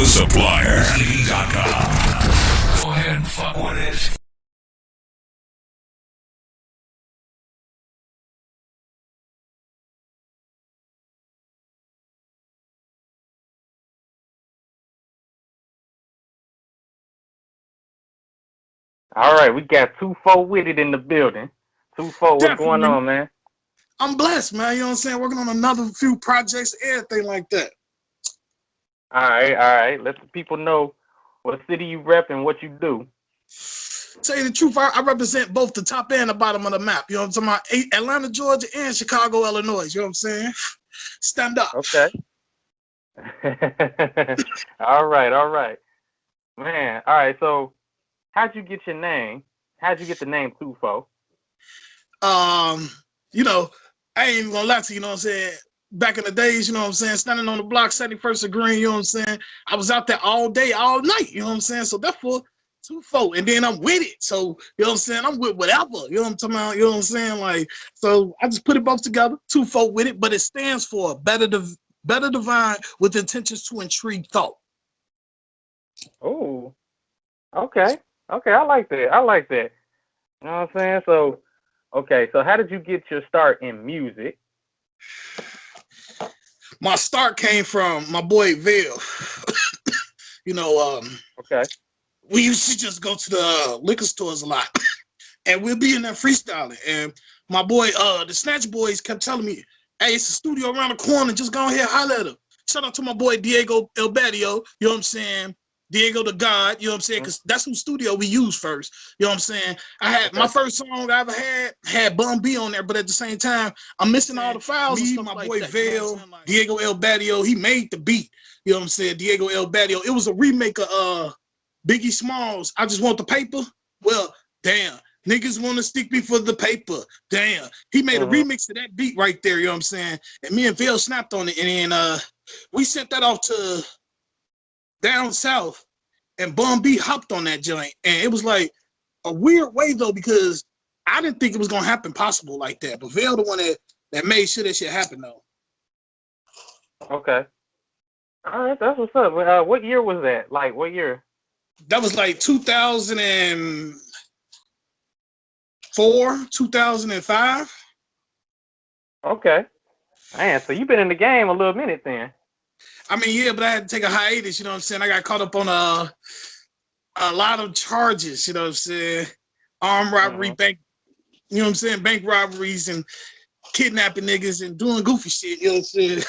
The Supplier. Go ahead and fuck with it. All right, we got 2FoWitit in the building. 2Fo, what's going Definitely. on, man? I'm blessed, man. You know what I'm saying? Working on another few projects, everything like that. All right. Let the people know what city you rep and what you do. Tell you the truth, I represent both the top and the bottom of the map. You know what I'm talking about? Atlanta, Georgia, and Chicago, Illinois. You know what I'm saying? Stand up. Okay. All right. Man, all right, so how'd you get your name? How'd you get the name 2Fo? You know, I ain't even gonna lie to you, you know what I'm saying? Back in the days, you know what I'm saying, standing on the block, 71st of Green, you know what I'm saying? I was out there all day, all night, you know what I'm saying? So therefore, 2Fo, and then I'm with it. So, you know what I'm saying? I'm with whatever, you know what I'm talking about? You know what I'm saying? Like, so I just put it both together, 2FoWitit, but it stands for better divine with intentions to intrigue thought. Oh, okay, I like that. You know what I'm saying? So, okay, so how did you get your start in music? My start came from my boy Vail. You know, Okay. we used to just go to the liquor stores a lot, and we'll be in there freestyling. And my boy, the Snatch Boys, kept telling me, "Hey, it's a studio around the corner. Just go ahead, holler at him." Shout out to my boy Diego Elbadio. You know what I'm saying? Diego the God. You know what I'm saying? Because that's whose studio we used first. You know what I'm saying? I had my first song I ever had Bun B on there, but at the same time, I'm missing all the files. Me, my boy Vail, Diego Elbadio, he made the beat. You know what I'm saying? Diego Elbadio. It was a remake of Biggie Smalls, I Just Want the Paper. Well, damn. Niggas want to stick me for the paper. Damn. He made a remix of that beat right there, you know what I'm saying? And me and Vail snapped on it. And then we sent that off to down south. And Bun B hopped on that joint. And it was like a weird way, though, because I didn't think it was going to happen possible like that. But Vail the one that made sure that shit happened, though. Okay. All right, that's what's up. What year was that? Like, what year? That was like 2004, 2005. Okay. Man, so you've been in the game a little minute then. I mean, yeah, but I had to take a hiatus, you know what I'm saying? I got caught up on a lot of charges, you know what I'm saying? Armed robbery, bank, you know what I'm saying? Bank robberies and kidnapping niggas and doing goofy shit, you know what I'm saying?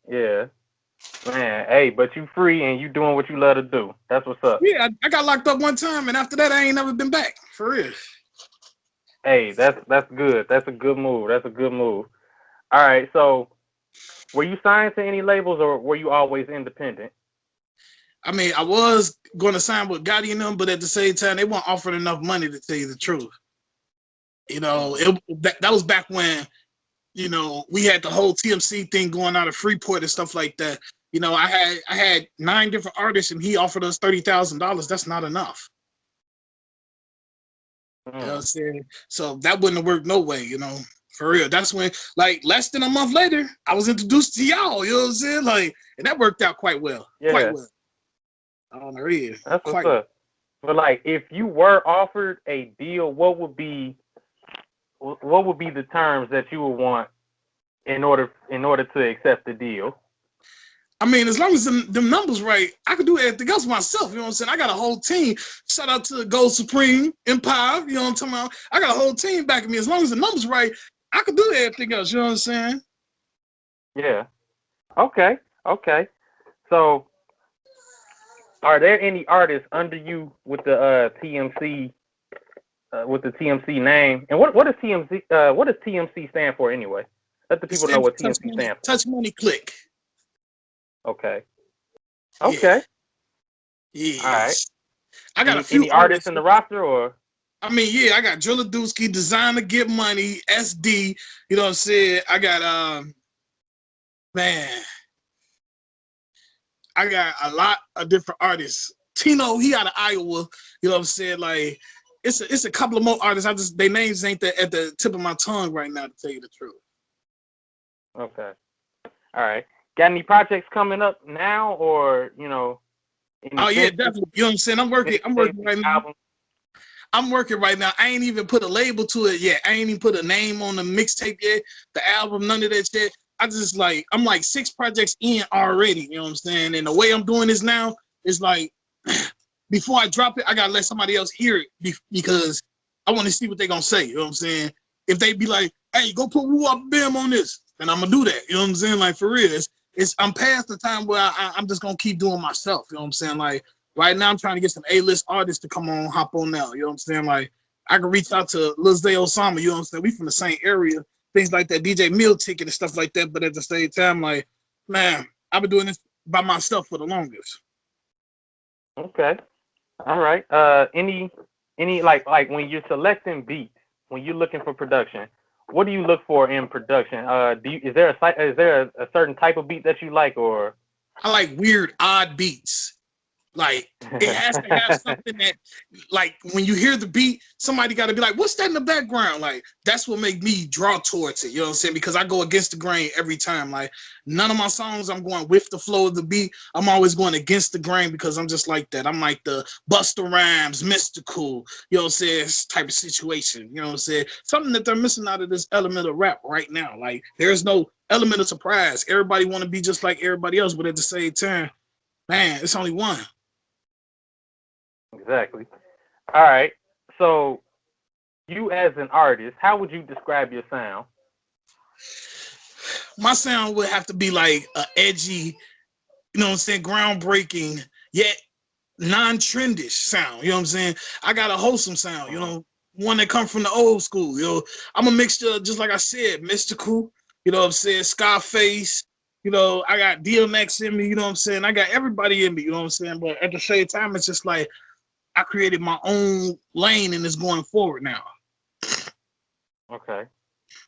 Yeah. Man, hey, but you free and you doing what you love to do. That's what's up. Yeah, I got locked up one time, and after that, I ain't never been back, for real. Hey, that's good. That's a good move. All right, so were you signed to any labels or were you always independent? I mean, I was going to sign with Gotti and them, but at the same time, they weren't offering enough money to tell you the truth. You know, that was back when, you know, we had the whole TMC thing going out of Freeport and stuff like that. You know, I had 9 different artists, and he offered us $30,000. That's not enough. You know what I'm saying? So that wouldn't have worked no way, you know, for real. That's when, like, less than a month later, I was introduced to y'all, you know what I'm saying? Like, and that worked out quite well. Yeah. Quite well. On the real. That's what's up. But like, if you were offered a deal, what would be the terms that you would want in order to accept the deal? I mean, as long as them numbers right, I could do everything else myself. You know what I'm saying? I got a whole team. Shout out to Gold Supreme, Empire. You know what I'm talking about? I got a whole team backing me. As long as the numbers right, I could do everything else. You know what I'm saying? Yeah. Okay. So, are there any artists under you with the TMC name? And what does TMC stand for anyway? Let the people know what TMC stands for. Touch Money Click. Okay. Yeah. All right. I got a few artists in the roster, or? I mean, yeah, I got Driller Dusky, Designer Get Money, SD. You know what I'm saying? I got I got a lot of different artists. Tino, he out of Iowa. You know what I'm saying? Like, it's a couple of more artists. Their names ain't at the tip of my tongue right now, to tell you the truth. Okay. All right. got any projects coming up now, or you know? Oh yeah, definitely. You know what I'm saying? I'm working right now. Album? I'm working right now. I ain't even put a label to it yet. I ain't even put a name on the mixtape yet, the album, none of that shit. I'm like 6 projects in already, you know what I'm saying? And the way I'm doing this now is like, before I drop it, I gotta let somebody else hear it because I want to see what they gonna say, you know what I'm saying? If they be like, hey, go put Woo Up Bam on this, then I'm gonna do that, you know what I'm saying? Like, for real, I'm past the time where I'm just gonna keep doing myself, you know what I'm saying? Like, right now, I'm trying to get some A-list artists to come on, hop on now. You know what I'm saying? Like, I can reach out to Lil Zay Osama. You know what I'm saying? We from the same area, things like that. DJ Meal Ticket and stuff like that. But at the same time, like, man, I've been doing this by myself for the longest. Okay. All right. Any like when you're selecting beats, when you're looking for production, what do you look for in production? Is there a certain type of beat that you like, or? I like weird, odd beats. Like, it has to have something that, like, when you hear the beat, somebody got to be like, what's that in the background? Like, that's what make me draw towards it, you know what I'm saying? Because I go against the grain every time. Like, none of my songs, I'm going with the flow of the beat. I'm always going against the grain because I'm just like that. I'm like the Busta Rhymes, mystical, you know what I'm saying, type of situation, you know what I'm saying? Something that they're missing out of this element of rap right now. Like, there's no element of surprise. Everybody want to be just like everybody else, but at the same time, man, it's only one. Exactly. All right. So, you as an artist, how would you describe your sound? My sound would have to be like a edgy, you know what I'm saying, groundbreaking, yet non-trendish sound. You know what I'm saying? I got a wholesome sound, you know, one that come from the old school. You know, I'm a mixture, just like I said, mystical, you know what I'm saying, Scarface, you know, I got DMX in me, you know what I'm saying? I got everybody in me, you know what I'm saying? But at the same time, it's just like I created my own lane and it's going forward now. Okay.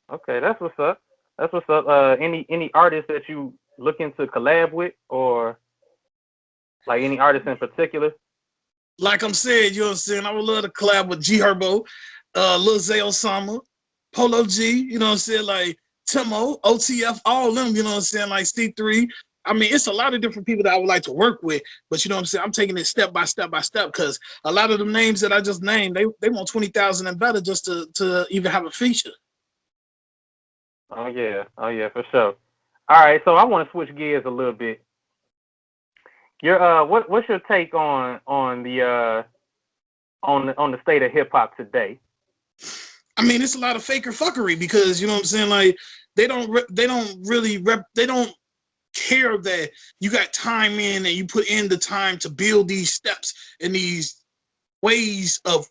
Okay, that's what's up. That's what's up. Any artists that you looking to collab with, or like any artists in particular? Like I'm saying, you know what I'm saying? I would love to collab with G Herbo, Lil Zay Osama, Polo G, you know what I'm saying? Like Timo, OTF, all of them, you know what I'm saying? Like C3. I mean, it's a lot of different people that I would like to work with, but you know what I'm saying? I'm taking it step by step by step because a lot of the names that I just named, they want 20,000 and better just to even have a feature. Oh yeah, for sure. All right, so I want to switch gears a little bit. What's your take on the state of hip hop today? I mean, it's a lot of faker fuckery because you know what I'm saying. Like they don't care that you got time in and you put in the time to build these steps and these ways of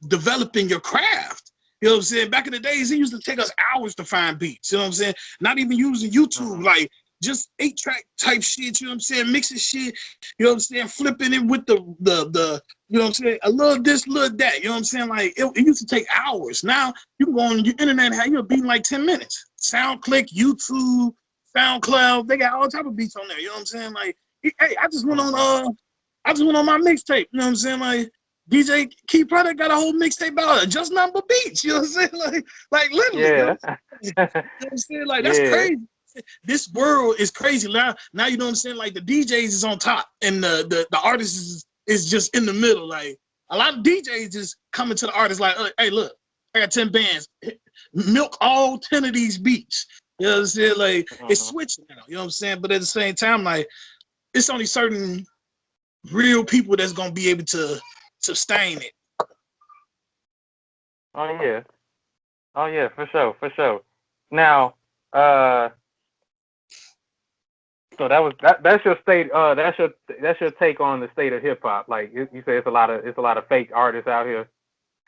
developing your craft. You know what I'm saying? Back in the days, it used to take us hours to find beats. You know what I'm saying? Not even using YouTube, like just 8-track type shit. You know what I'm saying? Mixing shit. You know what I'm saying? Flipping it with the you know what I'm saying? A little this, little that. You know what I'm saying? Like it used to take hours. Now you can go on your internet and have your beat in like 10 minutes. SoundClick, YouTube, SoundCloud, they got all type of beats on there. You know what I'm saying? Like, hey, I just went on my mixtape. You know what I'm saying? Like. DJ Key Product got a whole mixtape out of just number beats. You know what I'm saying? Like literally. Yeah. You know what I'm saying? Like that's crazy. This world is crazy. Now you know what I'm saying? Like the DJs is on top and the artist is just in the middle. Like a lot of DJs just coming to the artist like, hey, look, I got 10 bands. Milk all 10 of these beats. You know what I'm saying? Like it's switching now. You know what I'm saying? But at the same time, like it's only certain real people that's gonna be able to sustain it. Oh yeah, for sure. Now, so that's your state. That's your take on the state of hip hop. Like you say, it's a lot of fake artists out here.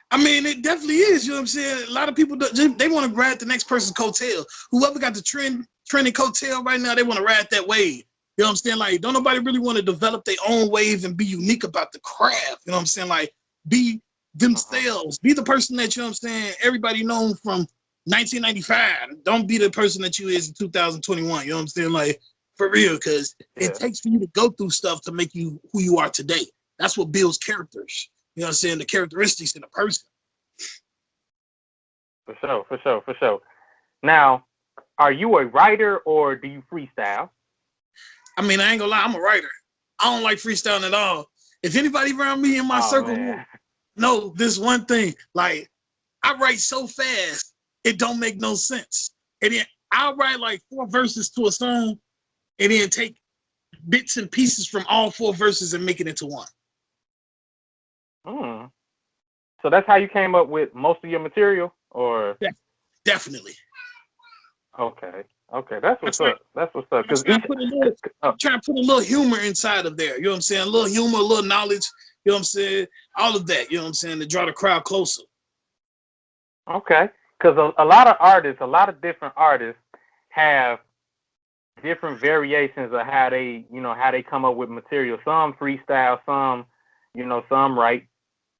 I mean, it definitely is. You know what I'm saying? A lot of people they want to grab the next person's coattail. Whoever got the trending coattail right now, they want to ride that wave. You know what I'm saying? Like, don't nobody really want to develop their own wave and be unique about the craft. You know what I'm saying? Like, be themselves. Be the person that, you know what I'm saying, everybody known from 1995. Don't be the person that you is in 2021. You know what I'm saying? Like, for real, because it takes for you to go through stuff to make you who you are today. That's what builds characters. You know what I'm saying? The characteristics in a person. For sure. Now, are you a writer or do you freestyle? I mean, I ain't gonna lie, I'm a writer. I don't like freestyling at all. If anybody around me in my circle know this one thing, like I write so fast, it don't make no sense. And then I'll write like 4 verses to a song and then take bits and pieces from all 4 verses and make it into one. So that's how you came up with most of your material, or? Definitely. Okay, that's what's up. That's what's up. Because trying to put a little humor inside of there. You know what I'm saying? A little humor, a little knowledge. You know what I'm saying? All of that. You know what I'm saying? To draw the crowd closer. Okay, because a lot of different artists have different variations of how they come up with material. Some freestyle, some write.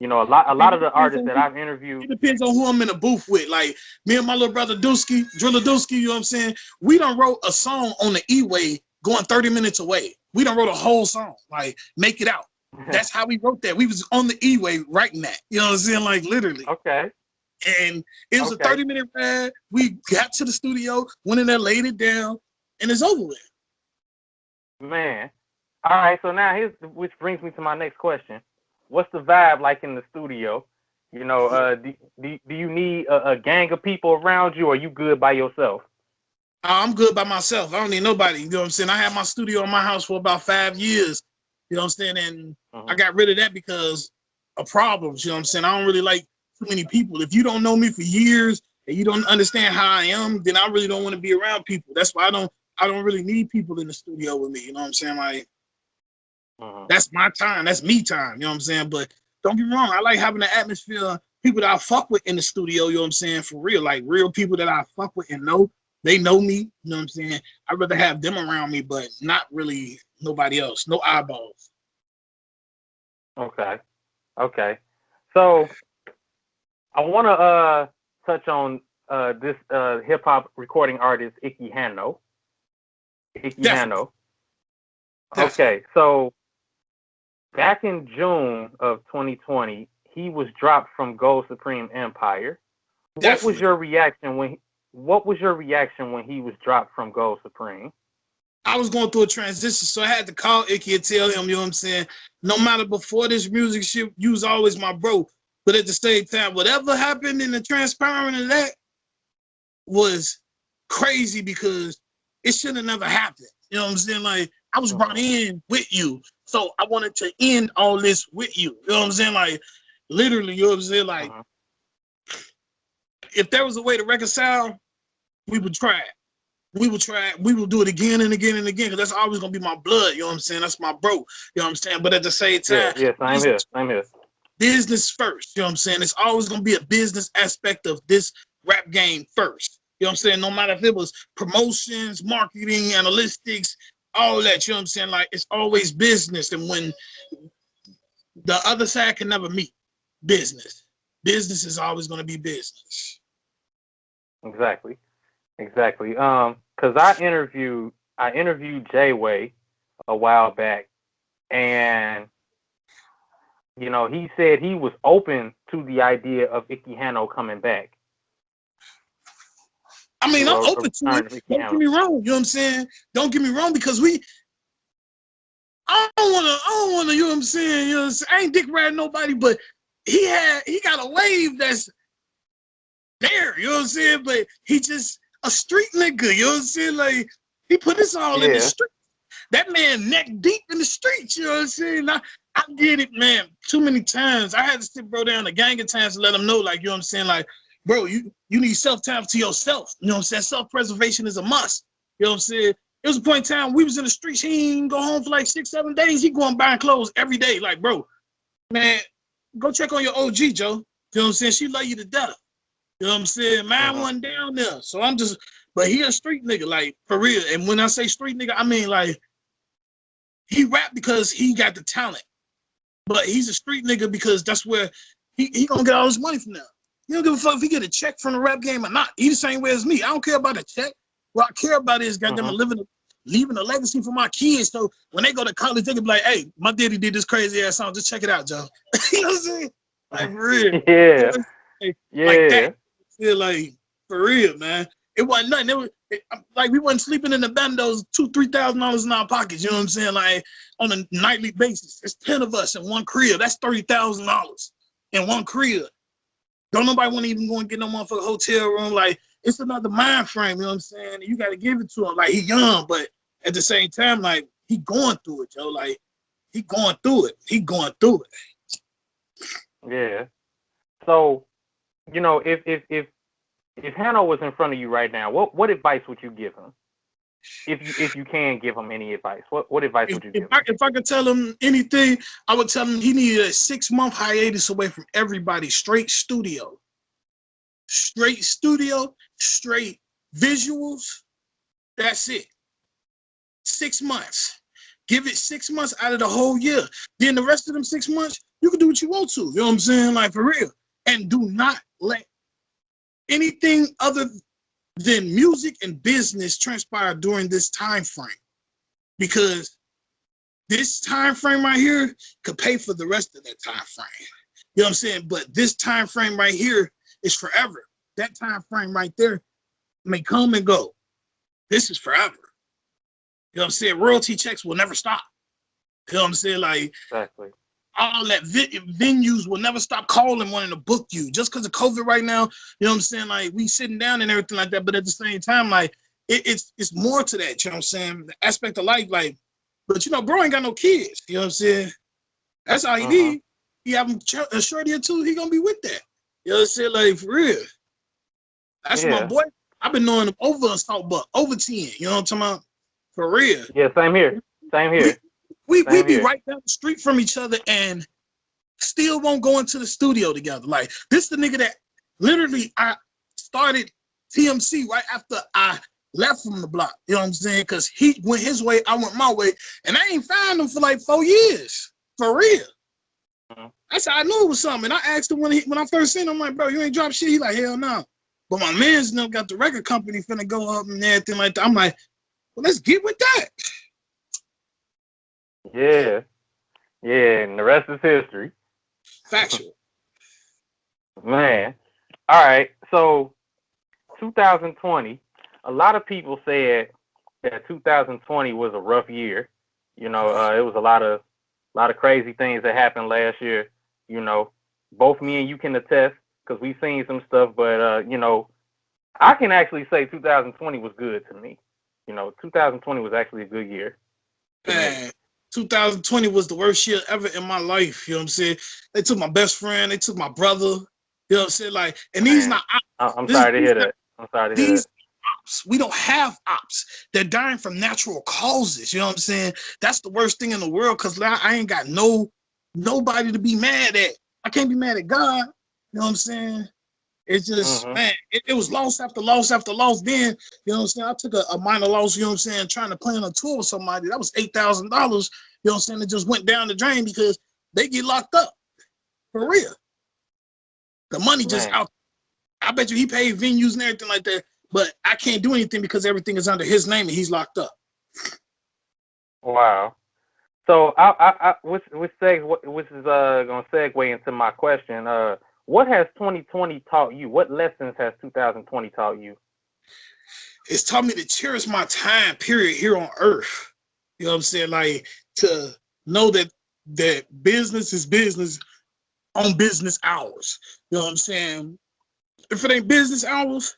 A lot of the artists that I've interviewed. It depends on who I'm in a booth with. Like me and my little brother Dusky, Driller Dusky, you know what I'm saying? We done wrote a song on the E-Way going 30 minutes away. We done wrote a whole song, like Make It Out. That's how we wrote that. We was on the E-Way writing that. You know what I'm saying? Like literally. Okay. And it was a 30-minute ride. We got to the studio, went in there, laid it down, and it's over with. Man. All right, so now which brings me to my next question. What's the vibe like in the studio? Do you need a gang of people around you, or are you good by yourself? I'm good by myself. I don't need nobody. You know what I'm saying? I had my studio in my house for about 5 years. You know what I'm saying? And I got rid of that because of problems. You know what I'm saying? I don't really like too many people. If you don't know me for years and you don't understand how I am, then I really don't want to be around people. That's why I don't really need people in the studio with me. You know what I'm saying? Like, that's my time. That's me time. You know what I'm saying? But don't get me wrong. I like having the atmosphere, people that I fuck with in the studio. You know what I'm saying? For real, like real people that I fuck with and know. They know me. You know what I'm saying? I'd rather have them around me, but not really nobody else. No eyeballs. Okay. So I want to touch on this hip hop recording artist, Ikky Hanno. Ikky Hanno. Okay, so back in June of 2020, he was dropped from Gold Supreme Empire. What was your reaction when he was dropped from Gold Supreme? I was going through a transition, so I had to call Ikky and tell him, you know what I'm saying? No matter before this music shit, you was always my bro. But at the same time, whatever happened in the transparent of that was crazy because it should have never happened. You know what I'm saying? Like, I was brought in with you. So I wanted to end all this with you. You know what I'm saying? Like, literally, you know what I'm saying? Like, if there was a way to reconcile, we would try it. We will try it. We will do it again and again and again, because that's always going to be my blood. You know what I'm saying? That's my bro. You know what I'm saying? But at the same time, I'm here. Business first. You know what I'm saying? It's always going to be a business aspect of this rap game first. You know what I'm saying? No matter if it was promotions, marketing, analytics, all that. You know what I'm saying? Like, it's always business. And when the other side can never meet business is always going to be business. Exactly. Because I interviewed Jay-Way a while back, and he said he was open to the idea of Ikky Hanno coming back. I mean, I'm open to it. Don't get me wrong. You know what I'm saying? Don't get me wrong, because I don't wanna, you know what I'm saying? You know what I'm saying? I ain't dick riding nobody, but he got a wave that's there, you know what I'm saying? But he just a street nigga, you know what I'm saying? Like, he put this all in the street. That man neck deep in the streets, you know what I'm saying? I get it, man. Too many times. I had to sit bro down a gang of times to let him know, like, you know what I'm saying? Like, bro, you need self-time to yourself. You know what I'm saying? Self-preservation is a must. You know what I'm saying? It was a point in time we was in the streets. He ain't go home for like 6-7 days. He going buying clothes every day. Like, bro, man, go check on your OG, Joe. You know what I'm saying? She love you to death. You know what I'm saying? Mine wasn't down there. So but he a street nigga, like, for real. And when I say street nigga, I mean, like, he rap because he got the talent. But he's a street nigga because that's where he gonna get all his money from now. He don't give a fuck if he get a check from the rap game or not. He the same way as me. I don't care about a check. What I care about is goddamn leaving a legacy for my kids. So when they go to college, they can be like, hey, my daddy did this crazy ass song. Just check it out, Joe. You know what I'm saying? Like, for real. Yeah. Like that. Feel like, for real, man. It wasn't nothing. Like we wasn't sleeping in the bandos, $2,000-$3,000 in our pockets. You know what I'm saying? Like on a nightly basis, it's 10 of us in one crib. That's $30,000 in one crib. Don't nobody want to even go and get no motherfucking hotel room. Like it's another mind frame. You know what I'm saying? You got to give it to him. Like he young, but at the same time, like he going through it, yo. Like he going through it. He going through it. Yeah. So, you know, if Hanno was in front of you right now, what advice would you give him? If you can give him any advice, what advice would you give him? If I could tell him anything, I would tell him he needed a 6-month hiatus away from everybody. Straight studio, straight visuals. That's it. 6 months. Give it 6 months out of the whole year. Then the rest of them 6 months, you can do what you want to. You know what I'm saying? Like for real. And do not let anything other than music and business transpire during this time frame, because this time frame right here could pay for the rest of that time frame. You know what I'm saying? But this time frame right here is forever. That time frame right there may come and go. This is forever. You know what I'm saying? Royalty checks will never stop. You know what I'm saying? Like exactly. All that venues will never stop calling wanting to book you just because of COVID right now. You know what I'm saying? Like we sitting down and everything like that, but at the same time, like it's more to that. You know what I'm saying? The aspect of life, like, but you know, bro ain't got no kids. You know what I'm saying? That's all he need. He have a shorty or two. He gonna be with that. You know what I'm saying? Like for real. That's my boy. I've been knowing him over a salt buck, over 10. You know what I'm talking about? For real. Yeah, same here. Same here. We be right down the street from each other and still won't go into the studio together. Like this the nigga that literally I started TMC right after I left from the block. You know what I'm saying? Because he went his way, I went my way, and I ain't found him for like 4 years. For real. That's how I knew it was something. And I asked him when I first seen him, I'm like, bro, you ain't drop shit? He like, hell no. But my man's now got the record company finna go up and everything like that. I'm like, well, let's get with that. Yeah, and the rest is history. Factual. Man. All right, so 2020, a lot of people said that 2020 was a rough year. You know, it was a lot of crazy things that happened last year. You know, both me and you can attest because we've seen some stuff, but you know, I can actually say 2020 was good to me. You know, 2020 was actually a good year. Man, 2020 was the worst year ever in my life. You know what I'm saying? They took my best friend. They took my brother. You know what I'm saying? Like, and these not ops. I'm sorry to hear that. I'm sorry to hear that. Ops. We don't have ops. They're dying from natural causes. You know what I'm saying? That's the worst thing in the world because I ain't got nobody to be mad at. I can't be mad at God. You know what I'm saying? It's just, man, it was loss after loss after loss. Then, you know what I'm saying? I took a minor loss, you know what I'm saying, trying to plan a tour with somebody. That was $8,000, you know what I'm saying? It just went down the drain because they get locked up. For real. The money just out. I bet you he paid venues and everything like that, but I can't do anything because everything is under his name and he's locked up. Wow. So, which is gonna segue into my question. What has 2020 taught you? What lessons has 2020 taught you? It's taught me to cherish my time period here on earth. You know what I'm saying? Like to know that business is business on business hours. You know what I'm saying? If it ain't business hours,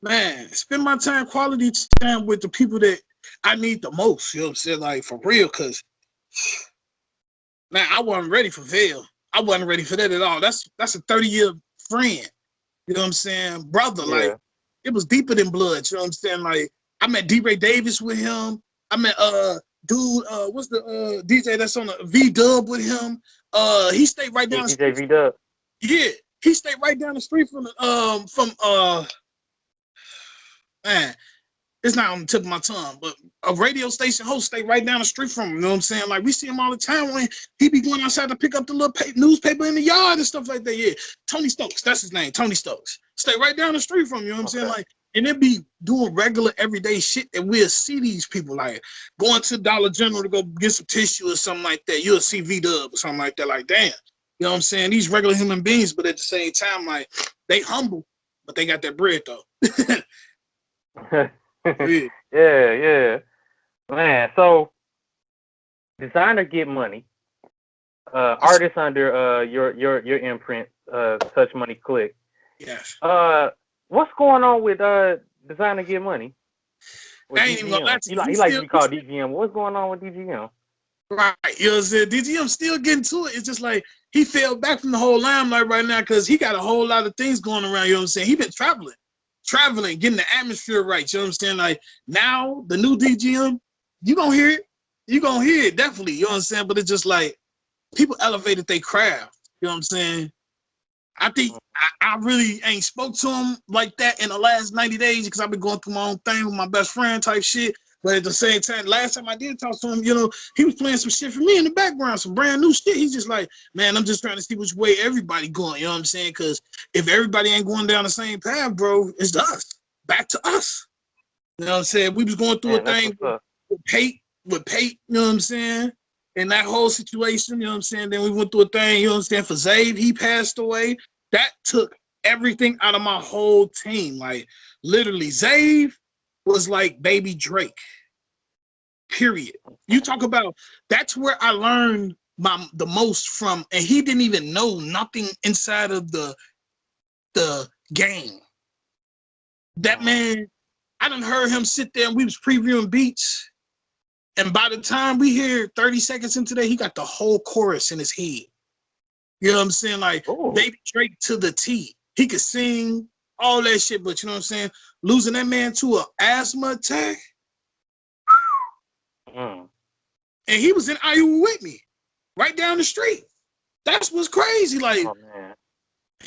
man, spend my time, quality time with the people that I need the most. You know what I'm saying? Like for real, because man, I wasn't ready for Vail. I wasn't ready for that at all. That's a 30-year friend. You know what I'm saying? Brother, like it was deeper than blood. You know what I'm saying? Like I met D-Ray Davis with him. I met what's the DJ that's on the V-Dub with him? He stayed right down the street. DJ V-Dub. Yeah, he stayed right down the street from man, it's not on the tip of my tongue, but a radio station host stay right down the street from him. You know what I'm saying? Like we see him all the time when he be going outside to pick up the little newspaper in the yard and stuff like that. Yeah, Tony Stokes, that's his name, Tony Stokes. Stay right down the street from him. You know what I'm saying? Like, and it be doing regular everyday shit that we'll see these people like going to Dollar General to go get some tissue or something like that. You'll see V-Dub or something like that. Like, damn, you know what I'm saying? These regular human beings, but at the same time, like they humble, but they got that bread though. Yeah. Yeah. Man, so designer get money. Artists under your imprint, Touch Money Click. Yes. What's going on with designer get money with I ain't even gonna lie DGM? to you. He likes to be called DGM. What's going on with DGM? Right. You know what I'm saying? DGM still getting to it. It's just like he fell back from the whole limelight right now because he got a whole lot of things going around. You know what I'm saying? He been traveling, getting the atmosphere right. You know what I'm saying? Like now, the new DGM, you gonna hear it. You gonna hear it definitely. You know what I'm saying? But it's just like people elevated their craft. You know what I'm saying? I think I really ain't spoke to him like that in the last 90 days because I've been going through my own thing with my best friend type shit. But at the same time, last time I did talk to him, you know, he was playing some shit for me in the background, some brand new shit. He's just like, man, I'm just trying to see which way everybody going. You know what I'm saying? Because if everybody ain't going down the same path, bro, it's us. Back to us. You know what I'm saying? We was going through a thing with Pate, you know what I'm saying? And that whole situation, you know what I'm saying? Then we went through a thing, you know what I'm saying? For Zave, he passed away. That took everything out of my whole team. Like, literally, Zave was like baby Drake, period. You talk about, that's where I learned the most from, and he didn't even know nothing inside of the game. That man, I done heard him sit there and we was previewing beats. And by the time we hear 30 seconds into that, he got the whole chorus in his head. You know what I'm saying? Like, baby Drake to the T. He could sing, all that shit, but you know what I'm saying? Losing that man to an asthma attack. And he was in Iowa with me, right down the street. That's what's crazy. Like,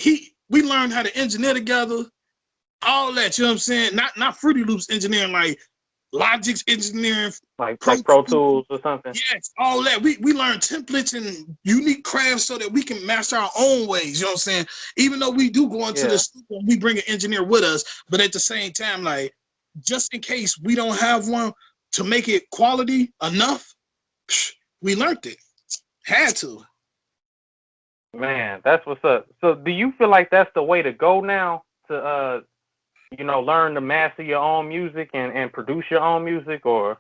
we learned how to engineer together, all that, you know what I'm saying? Not Fruity Loops engineering, like Logic's engineering, like Pro Tools or something. Yes, all that. We learn templates and unique crafts so that we can master our own ways. You know what I'm saying? Even though we do go into the studio, we bring an engineer with us, but at the same time, like, just in case we don't have one to make it quality enough, we learned it. Had to. Man, that's what's up. So, do you feel like that's the way to go now? To learn to master your own music and produce your own music, or?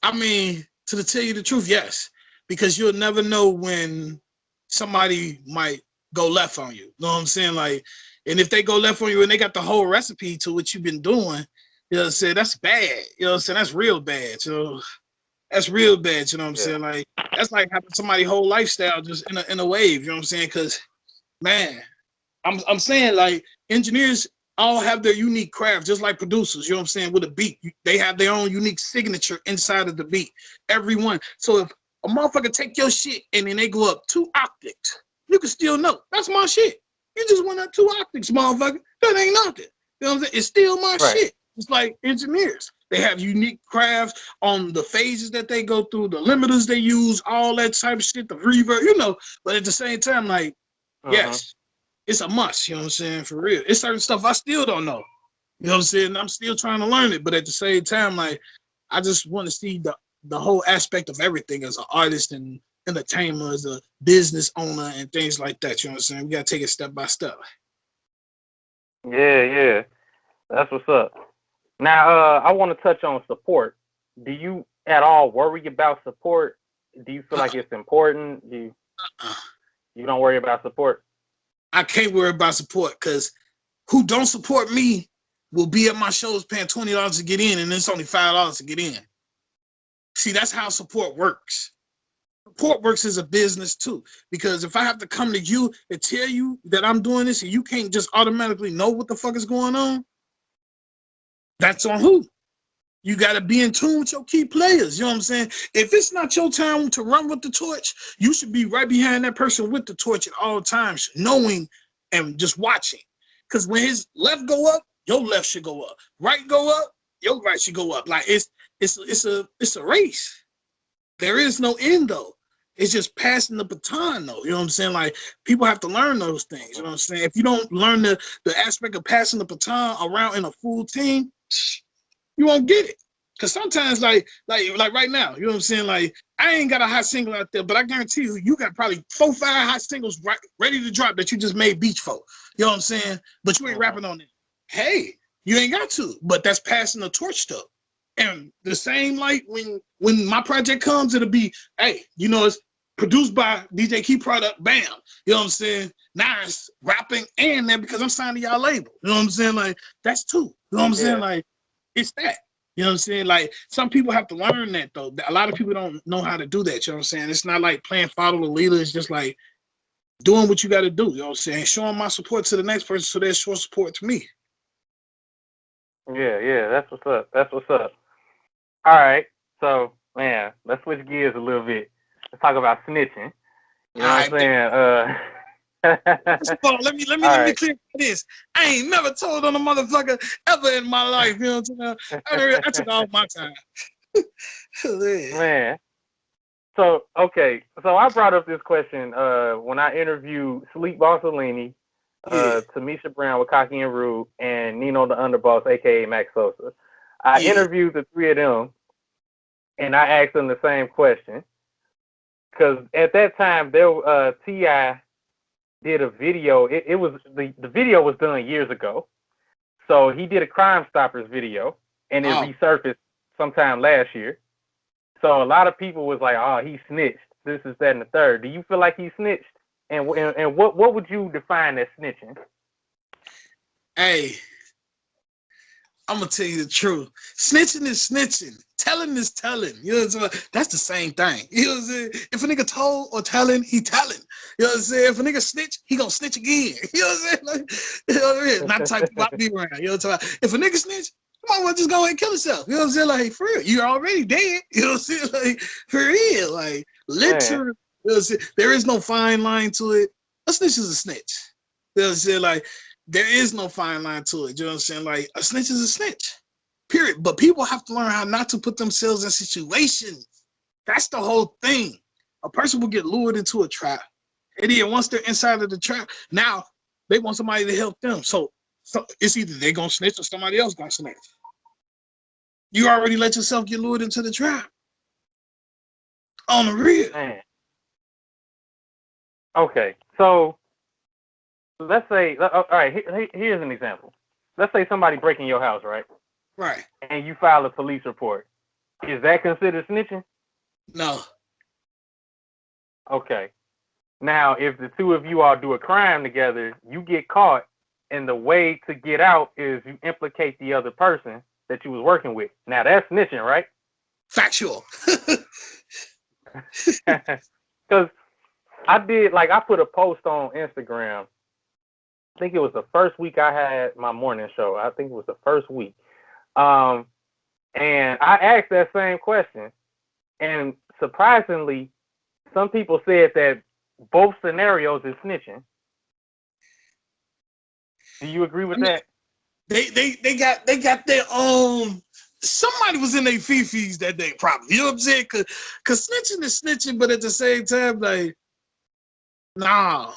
I mean, to tell you the truth, yes, because you'll never know when somebody might go left on you. You know what I'm saying? Like, and if they go left on you and they got the whole recipe to what you've been doing, you know what I'm saying? That's bad. You know what I'm saying? That's real bad. You know, that's real bad. You know what I'm saying? Like, that's like having somebody's whole lifestyle just in a wave. You know what I'm saying? Because, man, I'm saying, like, engineers all have their unique craft, just like producers, you know what I'm saying, with a beat. They have their own unique signature inside of the beat, everyone. So if a motherfucker take your shit and then they go up 2 octaves, you can still know, that's my shit. You just went up 2 octaves, motherfucker. That ain't nothing. You know what I'm saying? It's still my shit. It's like engineers. They have unique crafts on the phases that they go through, the limiters they use, all that type of shit, the reverb, you know. But at the same time, like, yes, it's a must, you know what I'm saying, for real. It's certain stuff I still don't know. You know what I'm saying? I'm still trying to learn it, but at the same time, like, I just want to see the whole aspect of everything as an artist and entertainer, as a business owner and things like that, you know what I'm saying? We got to take it step by step. Yeah. That's what's up. Now, I want to touch on support. Do you at all worry about support? Do you feel like it's important? You don't worry about support? I can't worry about support because who don't support me will be at my shows paying $20 to get in, and it's only $5 to get in. See, that's how support works. Support works as a business too, because if I have to come to you and tell you that I'm doing this and you can't just automatically know what the fuck is going on, that's on who? You got to be in tune with your key players. You know what I'm saying? If it's not your time to run with the torch, you should be right behind that person with the torch at all times, knowing and just watching. Because when his left go up, your left should go up. Right go up, your right should go up. Like, it's a race. There is no end though. It's just passing the baton though. You know what I'm saying? Like, people have to learn those things. You know what I'm saying? If you don't learn the aspect of passing the baton around in a full team, you won't get it. Cause sometimes like right now, you know what I'm saying? Like, I ain't got a hot single out there, but I guarantee you got probably 4 or 5 hot singles ready to drop that you just made beats for. You know what I'm saying? But you ain't rapping on it. Hey, You ain't got to, but that's passing the torch stuff. And the same, like when my project comes, it'll be, hey, you know, it's produced by DJ Key Product, bam. You know what I'm saying? Now it's rapping and that because I'm signed to y'all label. You know what I'm saying? Like, that's two. You know what I'm saying? Like, it's that. You know what I'm saying? Like, some people have to learn that, though. A lot of people don't know how to do that. You know what I'm saying? It's not like playing follow the leader. It's just like doing what you got to do. You know what I'm saying? Showing my support to the next person so they show support to me. Yeah, that's what's up. That's what's up. All right, so man, let's switch gears a little bit. Let's talk about snitching. You know what I'm saying? First of all, let me clear this. I ain't never told on a motherfucker ever in my life. You know what I'm saying? I took all my time. Man. So I brought up this question when I interviewed Sleep Barcelini, Tamisha Brown with Cocky and Rude, and Nino the Underboss, aka Max Sosa. I interviewed the three of them, and I asked them the same question. Because at that time, T.I. did a video. It was the video was done years ago. So he did a Crime Stoppers video, and it resurfaced sometime last year. So a lot of people was like, oh, he snitched. This is that and the third. Do you feel like he snitched? And what would you define as snitching? Hey, I'm gonna tell you the truth. Snitching is snitching. Telling is telling. You know what I'm saying? That's the same thing. You know what I'm saying? If a nigga told or telling, he telling. You know what I'm saying? If a nigga snitch, he gonna snitch again. You know what I'm saying? Like, you know what I mean? Not the type of people I be around. You know what I'm saying? If a nigga snitch, you might well just go ahead and kill himself. You know what I'm saying? Like, for real. You're already dead. You know what I'm saying? Like, for real. Like, literally. You know what I'm saying? There is no fine line to it. A snitch is a snitch. You know what I'm saying? Like, there is no fine line to it. You know what I'm saying? Like, a snitch is a snitch. Period. But people have to learn how not to put themselves in situations. That's the whole thing. A person will get lured into a trap. And then once they're inside of the trap, now they want somebody to help them. So it's either they're going to snitch or somebody else going to snitch. You already let yourself get lured into the trap. On the real. Man. Okay, so let's say, all right, here's an example. Let's say somebody breaking your house, right? Right. And you file a police report. Is that considered snitching? No. Okay. Now, if the two of you all do a crime together, you get caught, and the way to get out is you implicate the other person that you was working with. Now, that's snitching, right? Factual. Because I put a post on Instagram. I think it was the first week I had my morning show. I think it was the first week. And I asked that same question. And surprisingly, some people said that both scenarios is snitching. Do you agree with that? They got their own. Somebody was in their fifis that day, probably. You know what I'm saying? Cause snitching is snitching, but at the same time, like, nah.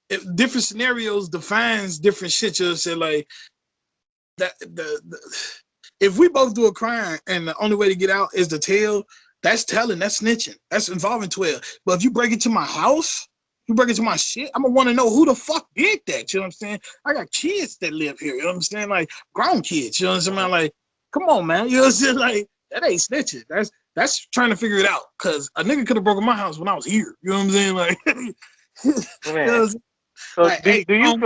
If different scenarios defines different shit. You know what I'm saying? Like that. If we both do a crime and the only way to get out is to tell, that's telling. That's snitching. That's involving 12. But if you break into my house, you break into my shit, I'm gonna want to know who the fuck did that. You know what I'm saying? I got kids that live here. You know what I'm saying? Like grown kids. You know what I'm saying? Like, come on, man. You know what I'm saying? Like, that ain't snitching. That's trying to figure it out. Cause a nigga could have broken my house when I was here. You know what I'm saying? Like, Man. You know, so like, do you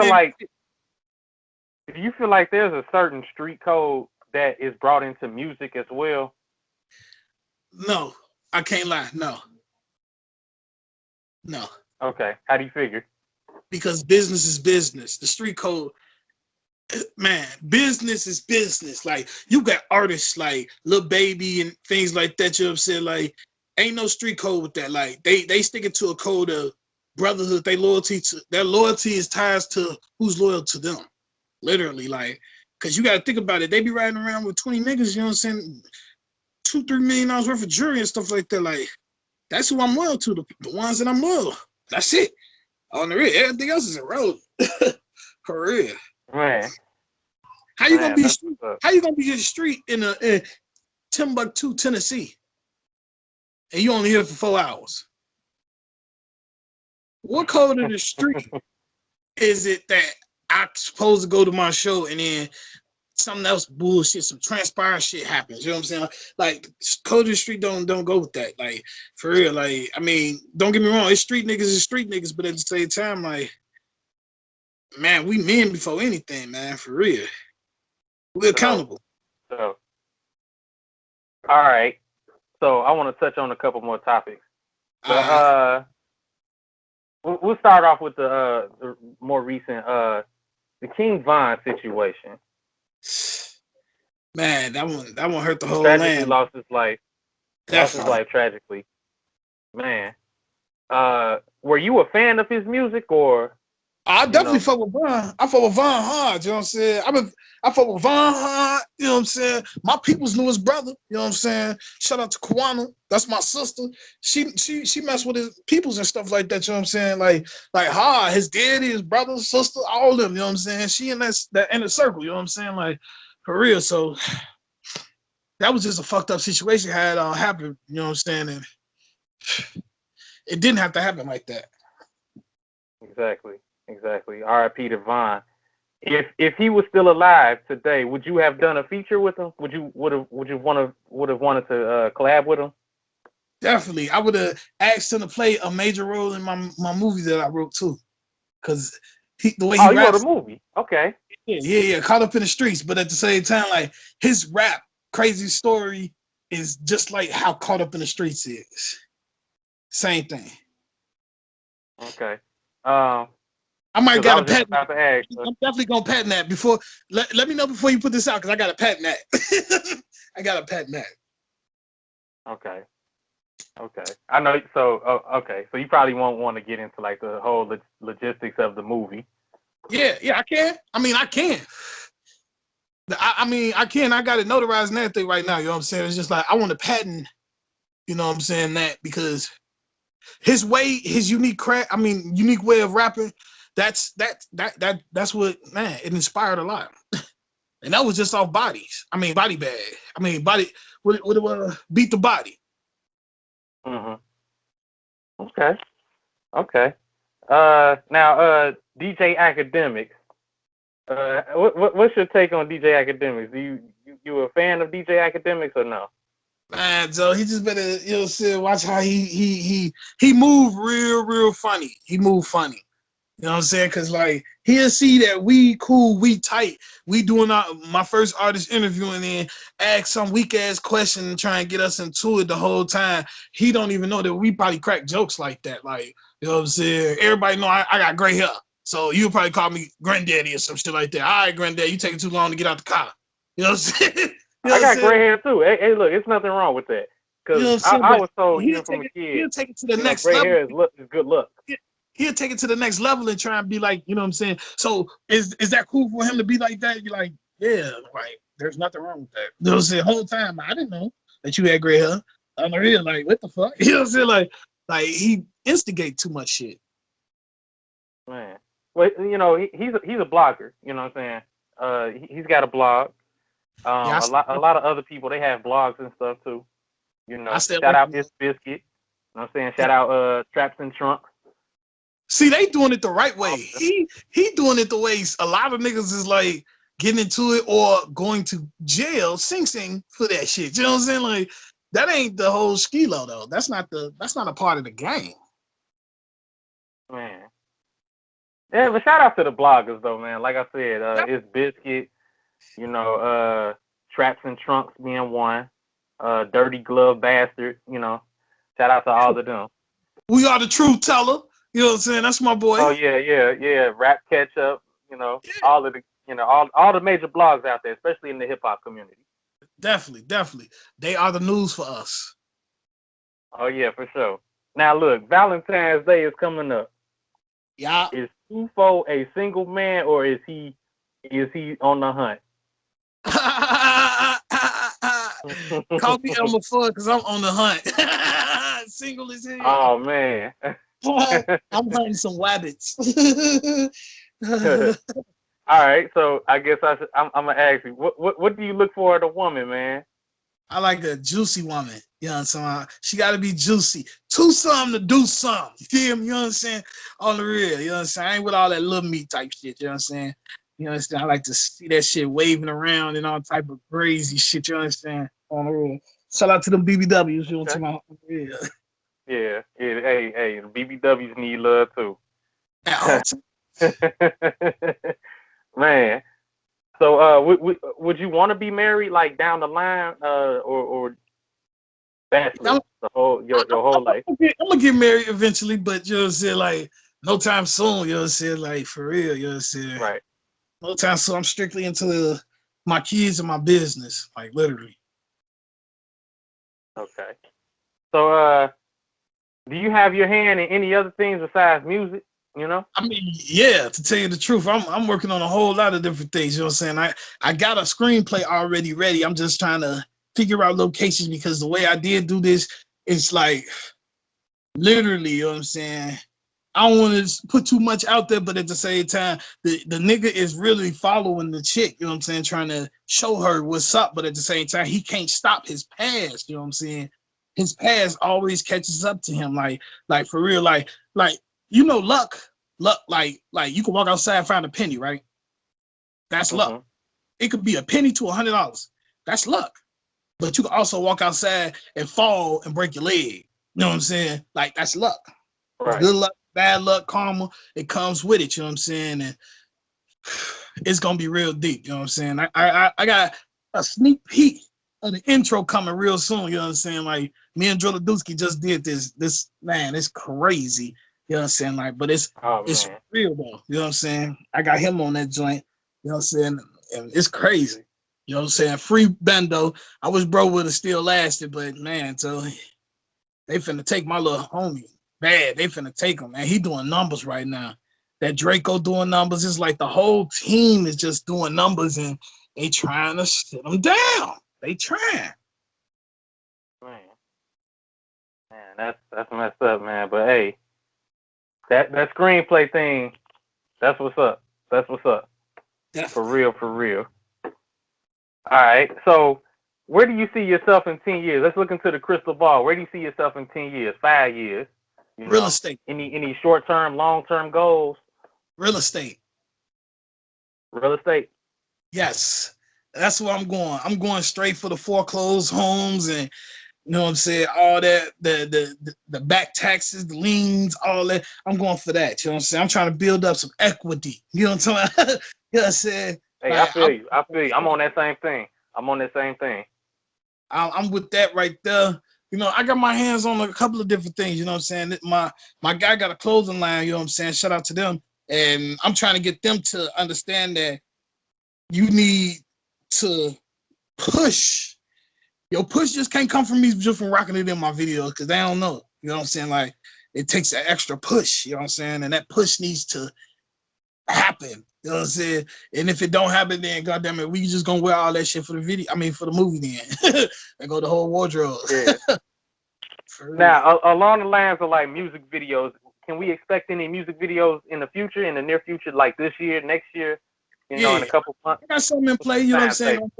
feel like there's a certain street code that is brought into music as well? No, I can't lie. No. Okay. How do you figure? Because business is business. The street code, man, business is business. Like, you got artists like Lil Baby and things like that. You know what I'm saying? Like, ain't no street code with that. Like, they stick it to a code of brotherhood. Their loyalty is ties to who's loyal to them. Literally, like, because you got to think about it. They be riding around with 20 niggas, you know what I'm saying? $2-3 million worth of jewelry and stuff like that. Like, that's who I'm loyal to. The ones that I'm loyal. That's it. On the real, everything else is irrelevant. For real. Man. How you gonna be in the street in Timbuktu, Tennessee, and you only here for 4 hours? What code of the street is it that I'm supposed to go to my show and then something else bullshit, some transpiring shit happens. You know what I'm saying? Like code of the street don't go with that. Like for real. Like I mean, don't get me wrong, it's street niggas, but at the same time, like man, we men before anything, man. For real, we're accountable. So, all right. So I want to touch on a couple more topics. We'll start off with the more recent the King Von situation. Man, that one hurt the whole tragically land. Lost his life. Definitely. Lost his life tragically. Man, were you a fan of his music or? I definitely fuck with Von. I fuck with Von hard, you know what I'm saying? I fuck with Von hard, you know what I'm saying? My peoples knew his brother, you know what I'm saying? Shout out to Kwana, that's my sister. She messed with his peoples and stuff like that, you know what I'm saying? Like hard, his daddy, his brother, sister, all of them, you know what I'm saying? She in that inner circle, you know what I'm saying? Like, for real, so that was just a fucked up situation had happened, you know what I'm saying? And it didn't have to happen like that. Exactly. R.I.P. to Von. If he was still alive today, would you have done a feature with him? Would you wanted to collab with him? Definitely, I would have asked him to play a major role in my movie that I wrote too, because the way he you raps, wrote a movie, okay? Yeah, caught up in the streets, but at the same time, like his rap crazy story is just like how Caught Up in the Streets is. Same thing. Okay. I might got a patent. I'm definitely gonna patent that before. Let me know before you put this out, because I got a patent that. I got a patent that. Okay. I know. So okay. So you probably won't want to get into like the whole logistics of the movie. Yeah, I can. I can. I can. I got it notarized and everything right now. You know what I'm saying? It's just like I want to patent. You know what I'm saying? That because his unique unique way of rapping. That's what, man, it inspired a lot. And that was just off bodies. Body bag. Body would beat the body. Mm-hmm. Okay. Now DJ Academics. What's your take on DJ Academics? You a fan of DJ Academics or no? Man, Joe, he just better watch how he move real funny. He move funny. You know what I'm saying? Because, like, he'll see that we cool, we tight. We doing my first artist interview and then ask some weak-ass question and try and get us into it the whole time. He don't even know that we probably crack jokes like that. Like, you know what I'm saying? Everybody know I got gray hair. So you'll probably call me granddaddy or some shit like that. All right, granddad, you taking too long to get out the car. You know what I'm saying? I got gray hair, too. Hey, look, it's nothing wrong with that. Because I was told, even from a kid, he'll take it to the next gray level. hair is good luck. He'll take it to the next level and try and be like, you know what I'm saying? So is that cool for him to be like that? You're like, yeah, like, there's nothing wrong with that. You know what I'm saying? The whole time, I didn't know that you had gray hair. I'm real, like, what the fuck? You know what I'm saying? Like he instigate too much shit. Man. Well, you know, he's a blogger, you know what I'm saying? He's got a blog. A lot of other people, they have blogs and stuff too. You know, shout out this Biscuit. You know what I'm saying? Shout out Traps and Trunks. See, they doing it the right way. He doing it the way a lot of niggas is like getting into it or going to jail, sing for that shit. You know what I'm saying? Like, that ain't the whole skilo though. That's not a part of the game. Man. Yeah, but shout out to the bloggers though, man. Like I said, it's Biscuit, you know, Traps and Trunks being one, Dirty Glove Bastard, you know. Shout out to all of them. We are the truth teller. You know what I'm saying? That's my boy. Oh yeah. Rap Catch Up, you know, all of the, you know, all the major blogs out there, especially in the hip hop community. Definitely. They are the news for us. Oh yeah, for sure. Now look, Valentine's Day is coming up. Yeah. Is 2Fo a single man or is he on the hunt? Call me Elmer Fudd because I'm on the hunt. Single as hell. Oh man. I'm hunting some wabbits. All right, so I guess I'm gonna ask you, what do you look for in a woman, man? I like a juicy woman. You know what I'm saying? She got to be juicy. To something to do something. You feel me? You know what I'm saying? On the real. You know what I'm saying? I ain't with all that little meat type shit. You know what I'm saying? You understand? I like to see that shit waving around and all type of crazy shit. You understand? On the road. Shout out to them BBWs. You know what I'm talking about? Yeah. Yeah. Hey, the BBWs need love too. At all times. Man. So, would you want to be married like down the line, or bachelor your whole life? I'm gonna get married eventually, but you know what I'm saying? Like, no time soon. You know what I'm saying? Like, for real. You know what I'm saying? Right. No time soon. I'm strictly into my kids and my business. Like, literally. Okay. So, do you have your hand in any other things besides music? You know? I mean, yeah, to tell you the truth, I'm working on a whole lot of different things. You know what I'm saying? I got a screenplay already ready. I'm just trying to figure out locations because the way I did do this, it's like literally, you know what I'm saying? I don't want to put too much out there, but at the same time, the nigga is really following the chick, you know what I'm saying? Trying to show her what's up, but at the same time, he can't stop his past, you know what I'm saying? His past always catches up to him, like for real, like you know, luck, like you can walk outside and find a penny, right? That's luck. It could be a penny to $100. That's luck. But you can also walk outside and fall and break your leg. You know what I'm saying? Like, that's luck. Right. Good luck, bad luck, karma, it comes with it, you know what I'm saying? And it's gonna be real deep, you know what I'm saying? I got a sneak peek of the intro coming real soon, you know what I'm saying? Like, me and Drilla Dusky just did this, man, it's crazy, you know what I'm saying? Like, but it's real though, you know what I'm saying? I got him on that joint, you know what I'm saying? And it's crazy, you know what I'm saying? Free Bendo. I wish bro would have still lasted, but man, so they finna take my little homie. Bad, they finna take him, man. He doing numbers right now. That Draco doing numbers. It's like the whole team is just doing numbers and they trying to sit him down. They trying. Man, that's messed up, man. But hey, that screenplay thing, that's what's up. That's what's up. Definitely. For real. All right. So, where do you see yourself in 10 years? Let's look into the crystal ball. Where do you see yourself in 10 years, 5 years? Real estate. Any short-term, long-term goals? Real estate. Real estate? Yes. That's where I'm going. I'm going straight for the foreclosed homes and you know what I'm saying, all that, the back taxes, the liens, all that. I'm going for that. You know what I'm saying? I'm trying to build up some equity. You know what I'm talking about? You know what I'm saying? Hey, like, I feel you. I'm on that same thing. I'm with that right there. You know, I got my hands on a couple of different things, you know what I'm saying? My guy got a clothing line, you know what I'm saying? Shout out to them. And I'm trying to get them to understand that you need to push. Your push just can't come from me just from rocking it in my videos because they don't know. You know what I'm saying? Like, it takes an extra push, you know what I'm saying? And that push needs to happen. You know what I'm saying? And if it don't happen, then goddamn it, we just gonna wear all that shit for the video. I mean, for the movie then. And go the whole wardrobe. Yeah. Now, along the lines of like music videos, can we expect any music videos in the future, in the near future, like this year, next year, you know, in a couple months? I got something in play, you know what I'm saying?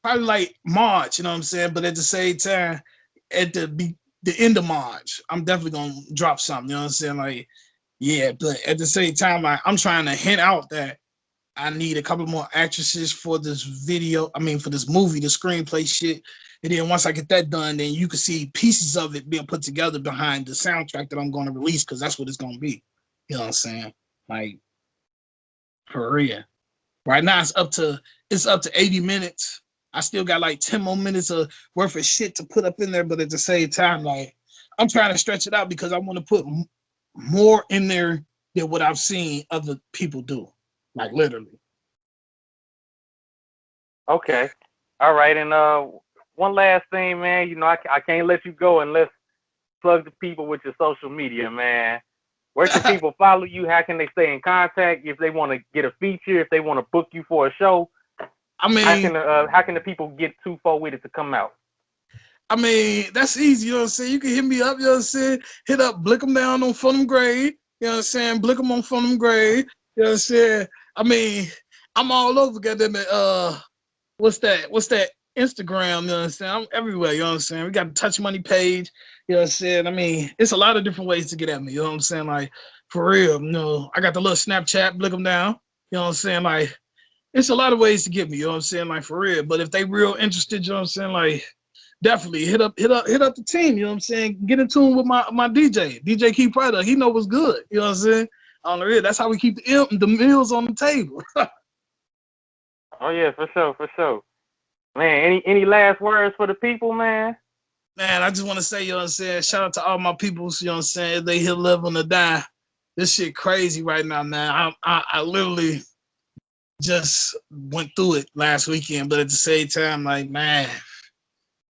Probably like March, you know what I'm saying? But at the same time, at the end of March, I'm definitely gonna drop something, you know what I'm saying? Like, yeah, but at the same time, I'm trying to hint out that I need a couple more actresses for this video. I mean, for this movie, the screenplay shit. And then once I get that done, then you can see pieces of it being put together behind the soundtrack that I'm going to release because that's what it's going to be. You know what I'm saying? Like, for real. Right now, it's up to 80 minutes. I still got like 10 more minutes of worth of shit to put up in there. But at the same time, like, I'm trying to stretch it out because I want to put more in there than what I've seen other people do. Like, literally. Okay. All right. And one last thing, man. You know, I can't let you go unless plug the people with your social media, man. Where can people follow you? How can they stay in contact? If they want to get a feature, if they want to book you for a show, I mean, how can the people get 2FoWitit to come out? I mean, that's easy, you know what I'm saying? You can hit me up, you know what I'm saying? Hit up Blick 'em down on Funham Grade, you know what I'm saying? Blick 'em on Funham Grade, you know what I'm saying? I mean, I'm all over, goddamn it. What's that Instagram, you know what I'm saying? I'm everywhere, you know what I'm saying? We got the Touch Money page, you know what I'm saying? I mean, it's a lot of different ways to get at me, you know what I'm saying? Like, for real, you know, I got the little Snapchat, Blick 'em down, you know what I'm saying? Like, It's a lot of ways to get me, you know what I'm saying? Like for real. But if they real interested, you know what I'm saying? Like definitely hit up the team, you know what I'm saying? Get in tune with my DJ. DJ Key Prada. He know what's good. You know what I'm saying? On the real. That's how we keep the meals on the table. Oh yeah, for sure. Man, any last words for the people, man? Man, I just want to say, you know what I'm saying? Shout out to all my peoples, you know what I'm saying? They here living or die. This shit crazy right now, man. I literally just went through it last weekend, but at the same time, like, man,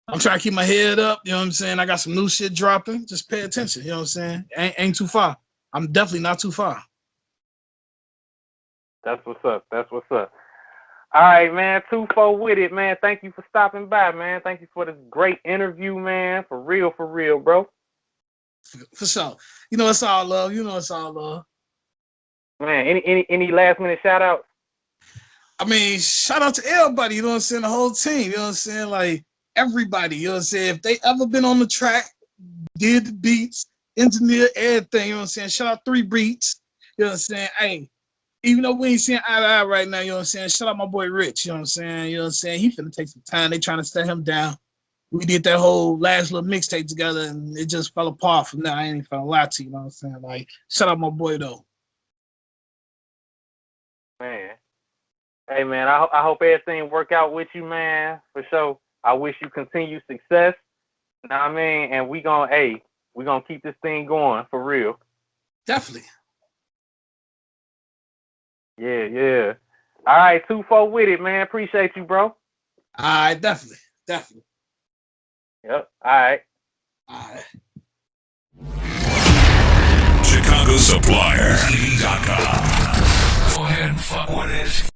I'm trying to keep my head up, you know what I'm saying? I got some new shit dropping. Just pay attention, you know what I'm saying? Ain't too far. I'm definitely not too far. That's what's up. All right, man. 2FoWitit, man. Thank you for stopping by, man. Thank you for this great interview, man. For real, bro. For sure. You know it's all love. Man, any last minute shout outs? I mean, shout out to everybody, you know what I'm saying? The whole team, you know what I'm saying? Like everybody, you know what I'm saying? If they ever been on the track, did the beats, engineer everything, you know what I'm saying? Shout out 3 Beats, you know what I'm saying? Hey, even though we ain't seeing eye to eye right now, you know what I'm saying? Shout out my boy Rich, you know what I'm saying? You know what I'm saying? He finna take some time. They trying to set him down. We did that whole last little mixtape together and it just fell apart from there. I ain't even gonna lie to you, you know what I'm saying? Like, shout out my boy though. Man. Hey, man, I hope everything work out with you, man, for sure. I wish you continued success, you know what I mean? And we gonna keep this thing going, for real. Definitely. Yeah. All right, 2FoWitit, man. Appreciate you, bro. All right, definitely. Yep, all right. Chicago Supplier. TV.com. Go ahead and fuck with it.